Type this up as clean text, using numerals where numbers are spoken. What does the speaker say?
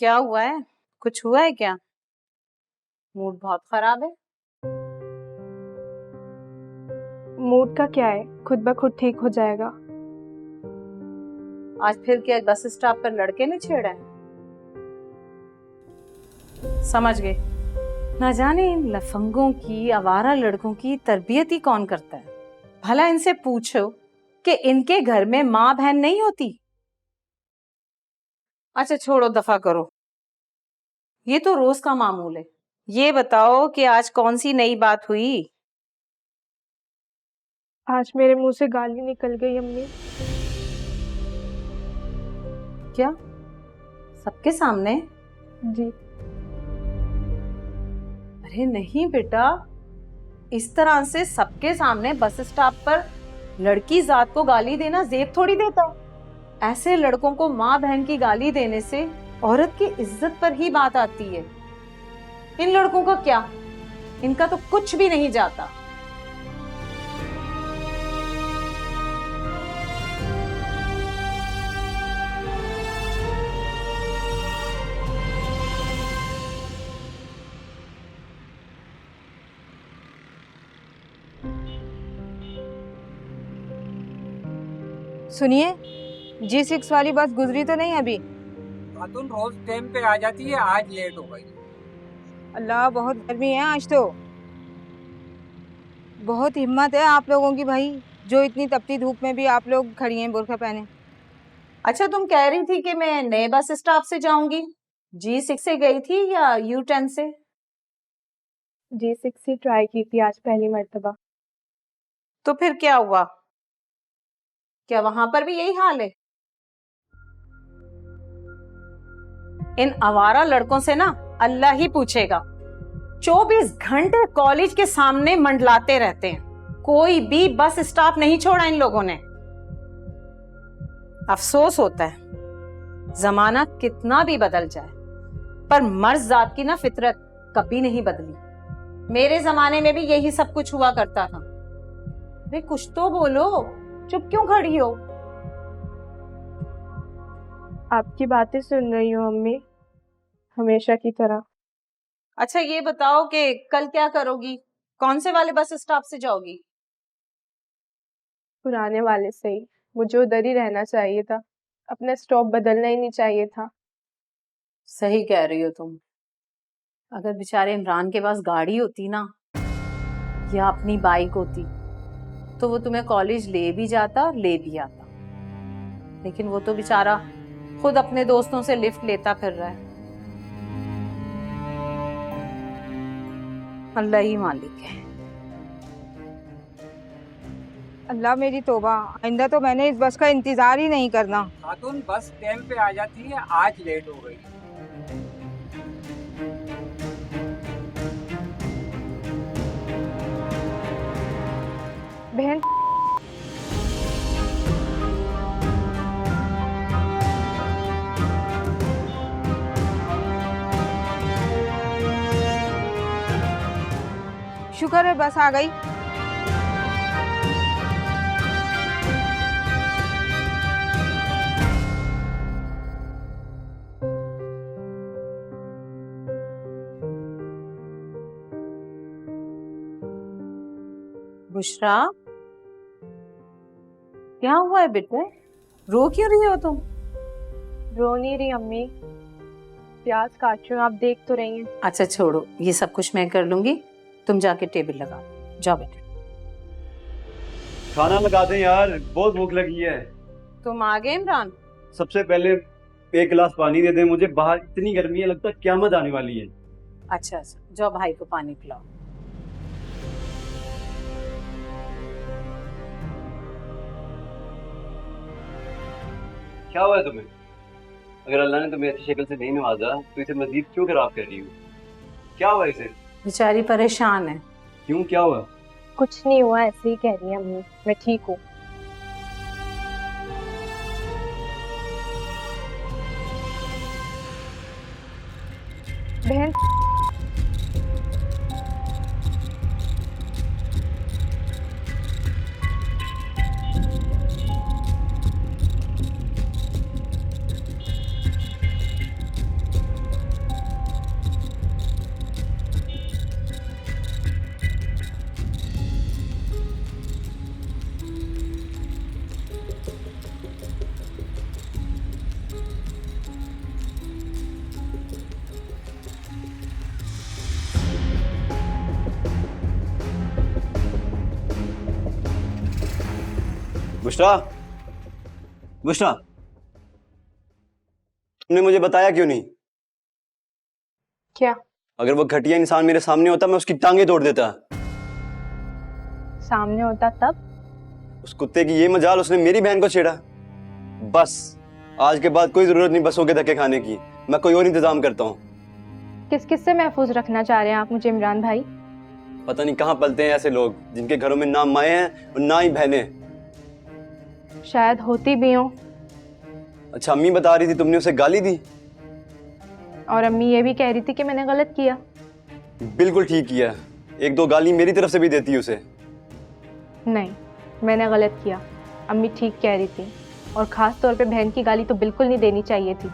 क्या हुआ है? कुछ हुआ है क्या? मूड बहुत खराब है। मूड का क्या है, खुद ब खुद ठीक हो जाएगा। आज फिर क्या बस स्टॉप पर लड़के ने छेड़ा है? समझ गए। ना जाने इन लफंगों की, आवारा लड़कों की तरबियत ही कौन करता है। भला इनसे पूछो कि इनके घर में माँ बहन नहीं होती। अच्छा छोड़ो, दफा करो, ये तो रोज का मामूल है। ये बताओ कि आज कौन सी नई बात हुई? आज मेरे मुंह से गाली निकल गई अम्मी। क्या? सबके सामने? जी। अरे नहीं बेटा, इस तरह से सबके सामने बस स्टॉप पर लड़की जात को गाली देना जेब थोड़ी देता। ऐसे लड़कों को माँ बहन की गाली देने से औरत की इज्जत पर ही बात आती है। इन लड़कों का क्या, इनका तो कुछ भी नहीं जाता। सुनिए, G6 वाली बस गुजरी तो नहीं अभी? खातून रोज टाइम पे आ जाती है, आज लेट हो गई। अल्लाह, बहुत गर्मी है आज तो। बहुत हिम्मत है आप लोगों की भाई, जो इतनी तपती धूप में भी आप लोग खड़ी हैं बुर्का पहने। अच्छा तुम कह रही थी कि मैं नए बस स्टॉप से जाऊंगी, G6 से गई थी या U10 से? G6 ही ट्राई की थी आज पहली मर्तबा। तो फिर क्या हुआ? क्या वहां पर भी यही हाल है? इन आवारा लड़कों से ना अल्लाह ही पूछेगा। 24 घंटे कॉलेज के सामने मंडलाते रहते हैं, कोई भी बस स्टॉप नहीं छोड़ा इन लोगों ने। अफसोस होता है, जमाना कितना भी बदल जाए पर मर्द जात की ना फितरत कभी नहीं बदली। मेरे जमाने में भी यही सब कुछ हुआ करता था। अरे कुछ तो बोलो, चुप क्यों खड़ी हो? आपकी बातें सुन रही हूँ अम्मी, हमेशा की तरह। अच्छा ये बताओ कि कल क्या करोगी? कौन से वाले बस स्टॉप से जाओगी? पुराने वाले से ही, मुझे उधर ही रहना चाहिए था, अपना स्टॉप बदलना ही नहीं चाहिए था। सही कह रही हो तुम। अगर बेचारे इमरान के पास गाड़ी होती ना, या अपनी बाइक होती, तो वो तुम्हें कॉलेज ले भी जाता, ले भी आता। लेकिन वो तो बेचारा खुद अपने दोस्तों से लिफ्ट लेता फिर रहा है। अल्लाह ही मालिक है। अल्लाह मेरी तौबा, आइंदा तो मैंने इस बस का इंतजार ही नहीं करना। खातून बस टाइम पे आ जाती है, आज लेट हो गई। बहन शुक्र है बस आ गई। बुशरा, क्या हुआ है बेटे? रो क्यों रही हो तुम? रो नहीं रही अम्मी, प्याज काट रही हूँ, आप देख तो रही हैं। अच्छा छोड़ो, ये सब कुछ मैं कर लूंगी, तुम जाके टेबल लगा दो। जाओ बेटे। खाना लगा दें यार, बहुत भूख लगी है। तुम आ गए इमरान? सबसे पहले एक गिलास पानी दे दें मुझे, बाहर इतनी गर्मी है, लगता है क़यामत आने वाली है। अच्छा अच्छा, जाओ भाई को पानी पिलाओ। क्या हुआ है तुम्हें? अगर अल्लाह ने तुम्हें अच्छी शक्ल से नहीं नवाजा तो इसे मजीद क्यों खराब कर रही हो? क्या हुआ इसे? बेचारी परेशान है। क्यों, क्या हुआ? कुछ नहीं हुआ, ऐसे ही कह रही है अम्मी, मैं ठीक हूँ। बहन बुशरा, बुशरा, तुमने मुझे बताया क्यों नहीं? क्या? अगर वो घटिया इंसान मेरे सामने होता मैं उसकी टांगे तोड़ देता। सामने होता तब? उस कुत्ते की ये मजाल, उसने मेरी बहन को छेड़ा। बस आज के बाद कोई जरूरत नहीं बसों के धक्के खाने की, मैं कोई और इंतजाम करता हूँ। किस किस से महफूज रखना चाह रहे हैं आप मुझे इमरान भाई? पता नहीं कहाँ पलते हैं ऐसे लोग जिनके घरों में ना माएँ हैं और ना ही बहनें। शायद होती भी हो। अच्छा, अम्मी बता रही थी तुमने उसे गाली दी। और अम्मी ये भी कह रही थी कि मैंने गलत किया। बिल्कुल ठीक किया, एक दो गाली मेरी तरफ से भी देती उसे। नहीं, मैंने गलत किया। अम्मी ठीक कह रही थी, और खास तौर पे बहन की गाली तो बिल्कुल नहीं देनी चाहिए थी।